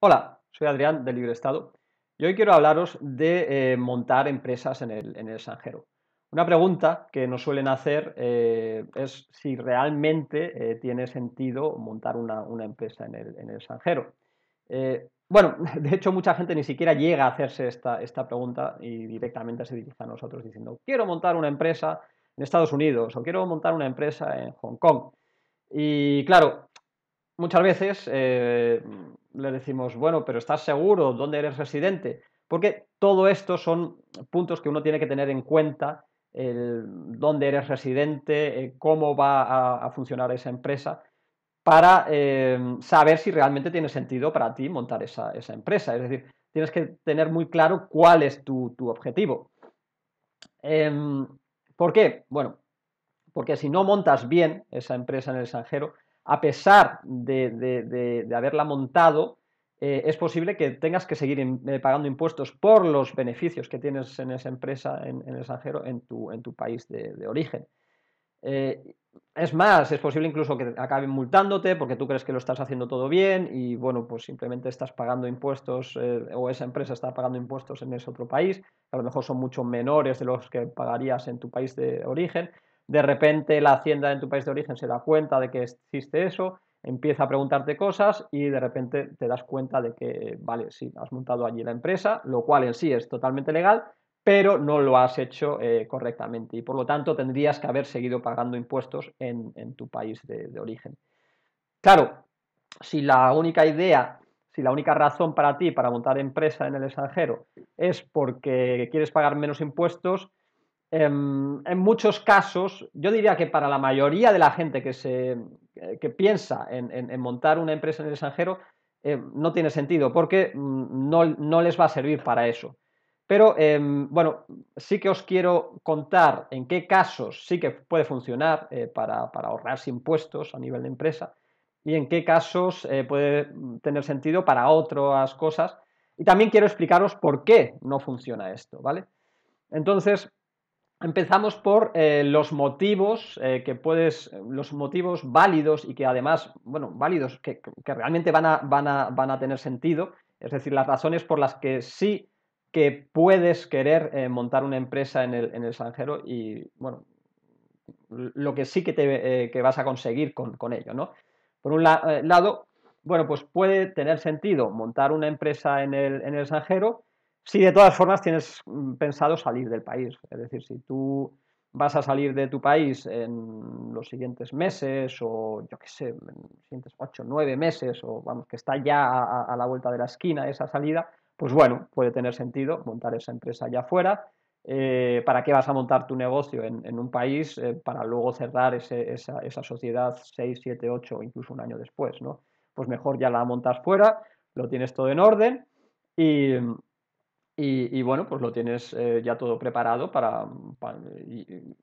Hola, soy Adrián de Libre Estado y hoy quiero hablaros de montar empresas en el extranjero. Una pregunta que nos suelen hacer es si realmente tiene sentido montar una empresa en el extranjero. Bueno, de hecho mucha gente ni siquiera llega a hacerse esta pregunta y directamente se dirige a nosotros diciendo quiero montar una empresa en Estados Unidos o quiero montar una empresa en Hong Kong. Y claro, muchas veces le decimos, bueno, pero ¿estás seguro? ¿Dónde eres residente? Porque todo esto son puntos que uno tiene que tener en cuenta, el dónde eres residente, cómo va a funcionar esa empresa, para saber si realmente tiene sentido para ti montar esa empresa. Es decir, tienes que tener muy claro cuál es tu objetivo. Em, ¿Por qué? Bueno, porque si no montas bien esa empresa en el extranjero, a pesar de haberla montado, es posible que tengas que seguir pagando impuestos por los beneficios que tienes en esa empresa en el extranjero en tu país de origen. Eh, es más, es posible incluso que acaben multándote porque tú crees que lo estás haciendo todo bien y bueno, pues simplemente estás pagando impuestos o esa empresa está pagando impuestos en ese otro país, que a lo mejor son mucho menores de los que pagarías en tu país de origen. De repente la hacienda en tu país de origen se da cuenta de que existe eso, empieza a preguntarte cosas y de repente te das cuenta de que, vale, sí, has montado allí la empresa, lo cual en sí es totalmente legal, pero no lo has hecho correctamente y por lo tanto tendrías que haber seguido pagando impuestos en tu país de origen. Claro, si la única idea, si la única razón para ti para montar empresa en el extranjero es porque quieres pagar menos impuestos, en muchos casos, yo diría que para la mayoría de la gente que piensa en montar una empresa en el extranjero, no tiene sentido porque no les va a servir para eso. Pero bueno, sí que os quiero contar en qué casos sí que puede funcionar para ahorrarse impuestos a nivel de empresa y en qué casos puede tener sentido para otras cosas. Y también quiero explicaros por qué no funciona esto, ¿vale? Entonces, empezamos por los motivos válidos y que además, bueno, válidos, que realmente van a tener sentido, es decir, las razones por las que sí que puedes querer montar una empresa en el extranjero y, bueno, lo que sí que vas a conseguir con ello, ¿no? Por un lado, bueno, pues puede tener sentido montar una empresa en el extranjero si de todas formas tienes pensado salir del país. Es decir, si tú vas a salir de tu país en los siguientes meses o yo qué sé, en los siguientes 8, 9 meses o vamos, que está ya a la vuelta de la esquina esa salida, pues bueno, puede tener sentido montar esa empresa allá afuera. ¿Para qué vas a montar tu negocio en un país para luego cerrar esa sociedad 6, 7, 8 o incluso un año después, ¿no? Pues mejor ya la montas fuera, lo tienes todo en orden y, y bueno, pues lo tienes ya todo preparado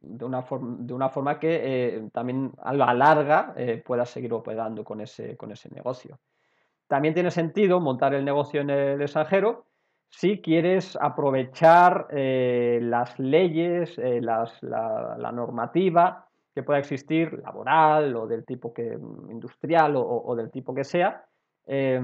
de una forma que también a la larga puedas seguir operando con ese negocio. También tiene sentido montar el negocio en el extranjero si quieres aprovechar las leyes, la normativa que pueda existir, laboral o del tipo industrial o del tipo que sea, eh,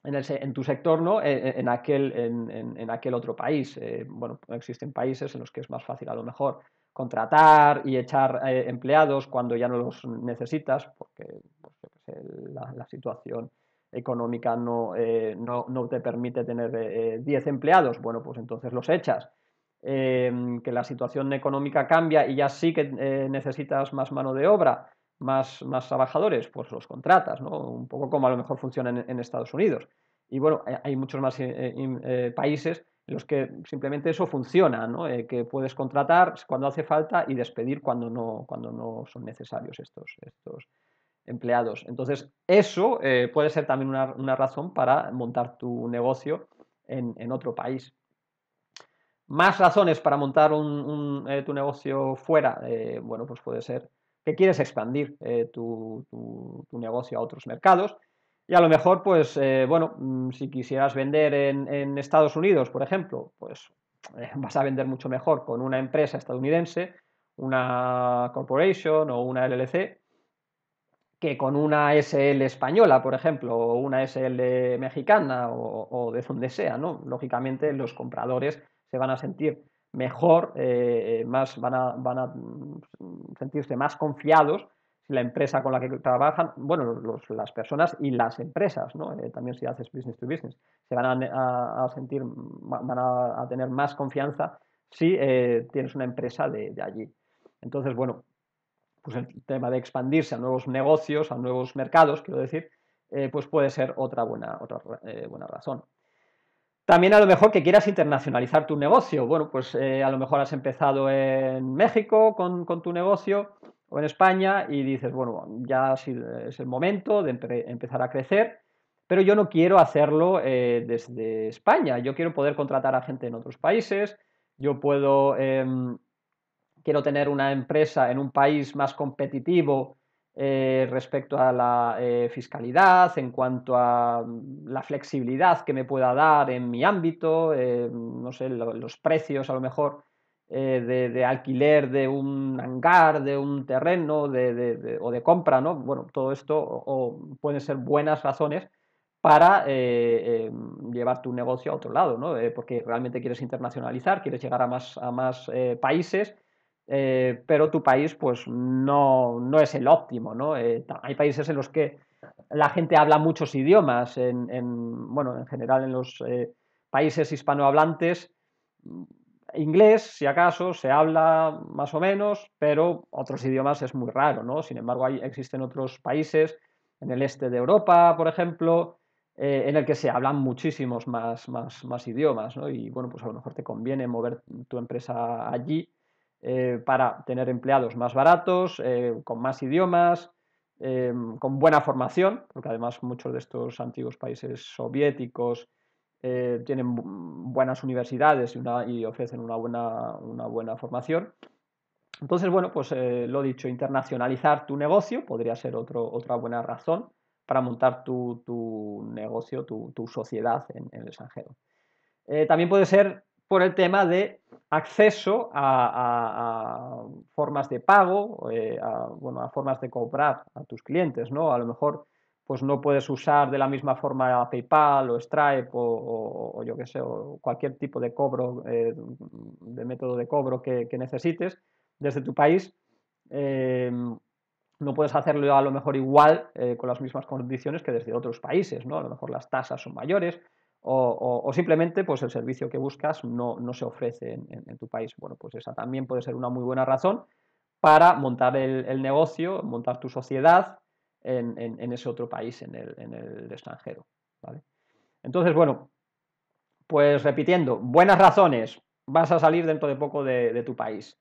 en tu sector, ¿no? En aquel otro país. Bueno, existen países en los que es más fácil a lo mejor contratar y echar empleados cuando ya no los necesitas, porque pues, yo qué sé, la situación económica no te permite tener 10 empleados, bueno, pues entonces los echas. Que la situación económica cambia y ya sí que necesitas más mano de obra, más trabajadores, pues los contratas, ¿no? Un poco como a lo mejor funciona en Estados Unidos. Y bueno, hay muchos más países en los que simplemente eso funciona, ¿no? Que puedes contratar cuando hace falta y despedir cuando no son necesarios estos empleados. Entonces, eso puede ser también una razón para montar tu negocio en otro país. Más razones para montar tu negocio fuera, bueno, pues puede ser que quieres expandir tu negocio a otros mercados y a lo mejor, pues, bueno, si quisieras vender en Estados Unidos, por ejemplo, pues vas a vender mucho mejor con una empresa estadounidense, una corporation o una LLC, que con una SL española, por ejemplo, o una SL mexicana o de donde sea, ¿no? Lógicamente los compradores se van a sentir mejor, van a sentirse más confiados si la empresa con la que trabajan, bueno, las personas y las empresas, ¿no? También si haces business to business, se van a sentir, van a tener más confianza si tienes una empresa de allí. Entonces, bueno, pues el tema de expandirse a nuevos negocios, a nuevos mercados, quiero decir, pues puede ser buena razón. También a lo mejor que quieras internacionalizar tu negocio. Bueno, pues a lo mejor has empezado en México con tu negocio o en España y dices, bueno, ya es el momento de empezar a crecer, pero yo no quiero hacerlo desde España. Yo quiero poder contratar a gente en otros países, yo quiero tener una empresa en un país más competitivo respecto a la fiscalidad, en cuanto a la flexibilidad que me pueda dar en mi ámbito, no sé, los precios a lo mejor de alquiler de un hangar, de un terreno o de compra, ¿no? Bueno, todo esto pueden ser buenas razones para llevar tu negocio a otro lado, ¿no? Porque realmente quieres internacionalizar, quieres llegar a más países, pero tu país pues no es el óptimo, ¿no? Hay países en los que la gente habla muchos idiomas, bueno, en general en los países hispanohablantes, inglés, si acaso, se habla más o menos, pero otros idiomas es muy raro, ¿no? Sin embargo, existen otros países, en el este de Europa, por ejemplo, en el que se hablan muchísimos más idiomas, ¿no? Y bueno, pues a lo mejor te conviene mover tu empresa allí para tener empleados más baratos, con más idiomas, con buena formación, porque además muchos de estos antiguos países soviéticos tienen buenas universidades y ofrecen una buena formación. Entonces, bueno, pues lo dicho, internacionalizar tu negocio podría ser otra buena razón para montar tu negocio, tu sociedad en el extranjero. También puede ser por el tema de acceso a formas de pago, bueno, a formas de cobrar a tus clientes, ¿no? A lo mejor pues no puedes usar de la misma forma PayPal o Stripe o yo qué sé, o cualquier tipo de cobro, de método de cobro que necesites desde tu país. Eh, no puedes hacerlo a lo mejor igual, con las mismas condiciones que desde otros países, ¿no? A lo mejor las tasas son mayores o simplemente pues el servicio que buscas no se ofrece en tu país. Bueno, pues esa también puede ser una muy buena razón para montar el negocio, montar tu sociedad en ese otro país, en el extranjero, ¿vale? Entonces, bueno, pues repitiendo, buenas razones, vas a salir dentro de poco de tu país.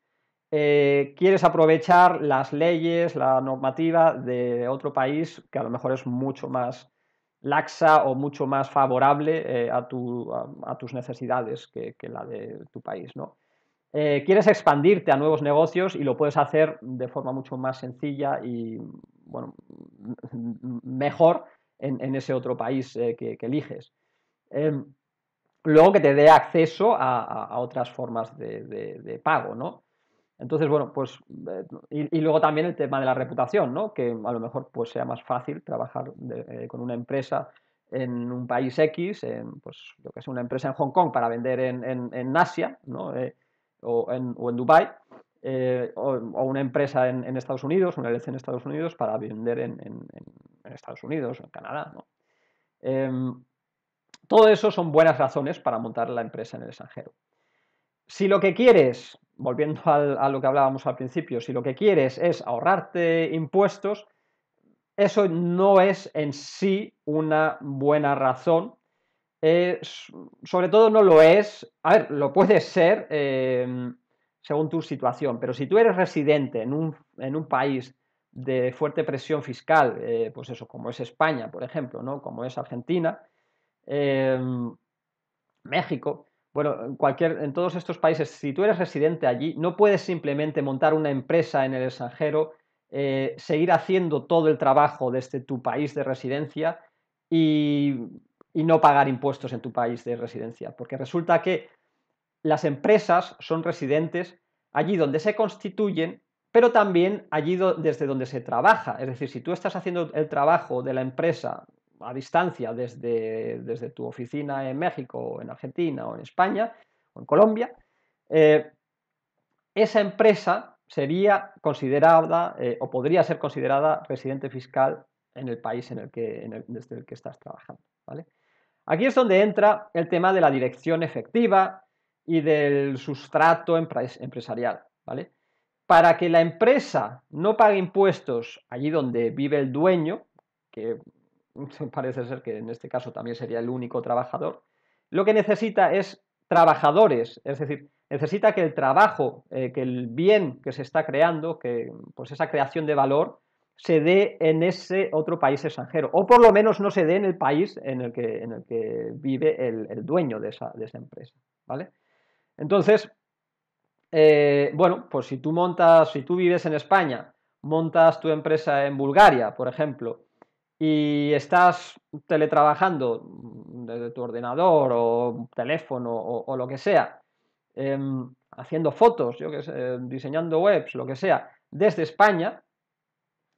Quieres aprovechar las leyes, la normativa de otro país que a lo mejor es mucho más laxa o mucho más favorable a tus necesidades que la de tu país, ¿no? Quieres expandirte a nuevos negocios y lo puedes hacer de forma mucho más sencilla y, bueno, mejor en ese otro país que eliges. Eh, Luego que te dé acceso a otras formas de pago, ¿no? Entonces, bueno, pues, y luego también el tema de la reputación, ¿no? Que a lo mejor pues sea más fácil trabajar con una empresa en un país X, pues yo que sé, una empresa en Hong Kong para vender en Asia, ¿no? O en Dubái, o una empresa en Estados Unidos, una LC en Estados Unidos para vender en Estados Unidos o en Canadá, ¿no? Todo eso son buenas razones para montar la empresa en el extranjero. Si lo que quieres, volviendo a lo que hablábamos al principio, si lo que quieres es ahorrarte impuestos, eso no es en sí una buena razón. Sobre todo no lo es, a ver, lo puede ser según tu situación, pero si tú eres residente en un país de fuerte presión fiscal, pues eso, como es España, por ejemplo, ¿no? Como es Argentina, eh, México, bueno, en todos estos países, si tú eres residente allí, no puedes simplemente montar una empresa en el extranjero, seguir haciendo todo el trabajo desde tu país de residencia y, y no pagar impuestos en tu país de residencia, porque resulta que las empresas son residentes allí donde se constituyen, pero también allí desde donde se trabaja. Es decir, si tú estás haciendo el trabajo de la empresa a distancia desde tu oficina en México, o en Argentina, o en España, o en Colombia, esa empresa sería considerada o podría ser considerada residente fiscal en el país desde el que estás trabajando, ¿vale? Aquí es donde entra el tema de la dirección efectiva y del sustrato empresarial, ¿vale? Para que la empresa no pague impuestos allí donde vive el dueño, que parece ser que en este caso también sería el único trabajador, lo que necesita es trabajadores, es decir, necesita que el trabajo, que el bien que se está creando, que pues esa creación de valor, se dé en ese otro país extranjero, o por lo menos no se dé en el país en el que vive el dueño de esa empresa, ¿vale? Entonces, bueno, pues si tú vives en España, montas tu empresa en Bulgaria, por ejemplo, y estás teletrabajando desde tu ordenador o teléfono o lo que sea, haciendo fotos, yo que sé, diseñando webs, lo que sea, desde España,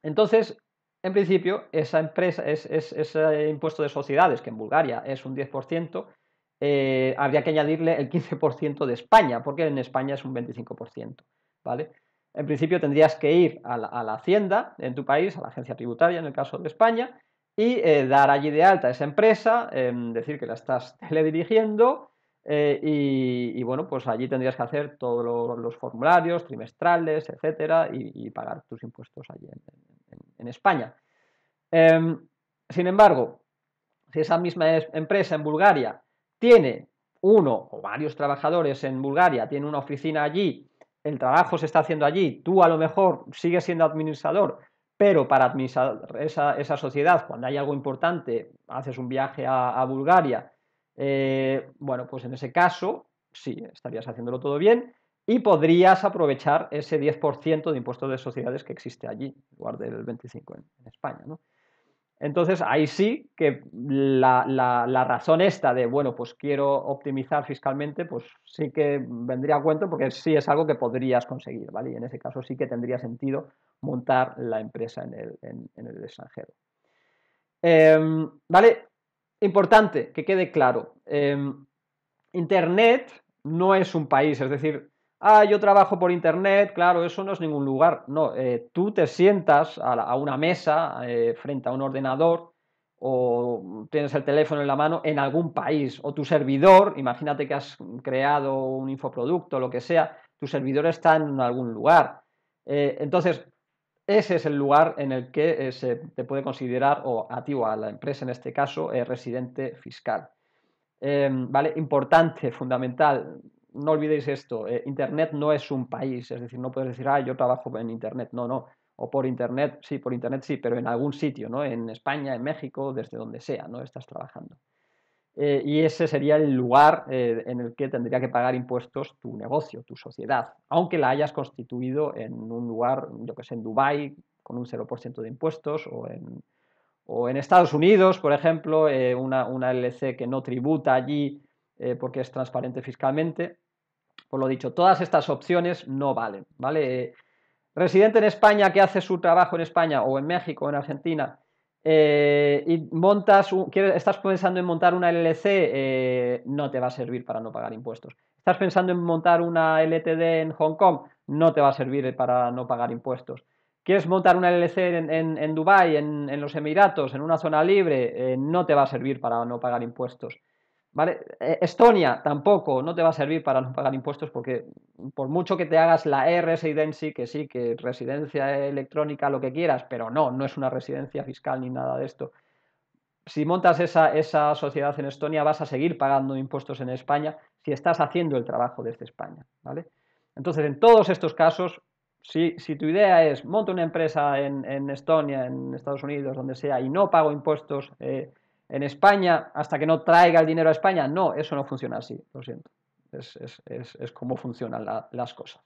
entonces, en principio, esa empresa, ese impuesto de sociedades, que en Bulgaria es un 10%, habría que añadirle el 15% de España, porque en España es un 25%, ¿vale? En principio tendrías que ir a la Hacienda en tu país, a la agencia tributaria en el caso de España, y dar allí de alta a esa empresa, decir que la estás teledirigiendo, y bueno, pues allí tendrías que hacer todos los formularios trimestrales, etcétera, y pagar tus impuestos allí en España. Sin embargo, si esa misma empresa en Bulgaria tiene uno o varios trabajadores en Bulgaria, tiene una oficina allí, el trabajo se está haciendo allí, tú a lo mejor sigues siendo administrador, pero para administrar esa sociedad, cuando hay algo importante, haces un viaje a Bulgaria, bueno, pues en ese caso sí, estarías haciéndolo todo bien y podrías aprovechar ese 10% de impuestos de sociedades que existe allí, en lugar del 25% en España, ¿no? Entonces, ahí sí que la razón esta de, bueno, pues quiero optimizar fiscalmente, pues sí que vendría a cuento porque sí es algo que podrías conseguir, ¿vale? Y en ese caso sí que tendría sentido montar la empresa en el extranjero. ¿Vale? Importante, que quede claro. Internet no es un país, es decir, yo trabajo por Internet, claro, eso no es ningún lugar. No, tú te sientas a una mesa frente a un ordenador o tienes el teléfono en la mano en algún país, o tu servidor, imagínate que has creado un infoproducto, lo que sea, tu servidor está en algún lugar. Entonces, ese es el lugar en el que se te puede considerar, o a ti o a la empresa en este caso, residente fiscal. ¿Vale? Importante, fundamental, no olvidéis esto, Internet no es un país, es decir, no puedes decir, yo trabajo en Internet, no, no, o por Internet sí, pero en algún sitio, ¿no? En España, en México, desde donde sea, ¿no? Estás trabajando. Y ese sería el lugar en el que tendría que pagar impuestos tu negocio, tu sociedad, aunque la hayas constituido en un lugar, yo que sé, en Dubái, con un 0% de impuestos, o en Estados Unidos, por ejemplo, una LLC que no tributa allí porque es transparente fiscalmente. Por lo dicho, todas estas opciones no valen, ¿vale? Residente en España que hace su trabajo en España o en México o en Argentina y estás pensando en montar una LLC, no te va a servir para no pagar impuestos. Estás pensando en montar una LTD en Hong Kong, no te va a servir para no pagar impuestos. ¿Quieres montar una LLC en Dubái, en los Emiratos, en una zona libre? No te va a servir para no pagar impuestos. ¿Vale? Estonia tampoco, no te va a servir para no pagar impuestos porque por mucho que te hagas la e-residency, que sí, que residencia electrónica, lo que quieras, pero no es una residencia fiscal ni nada de esto. Si montas esa sociedad en Estonia, vas a seguir pagando impuestos en España si estás haciendo el trabajo desde España, ¿vale? Entonces, en todos estos casos, si tu idea es monto una empresa en Estonia, en Estados Unidos, donde sea, y no pago impuestos en España hasta que no traiga el dinero a España, no, eso no funciona así, lo siento. Es como funcionan las cosas.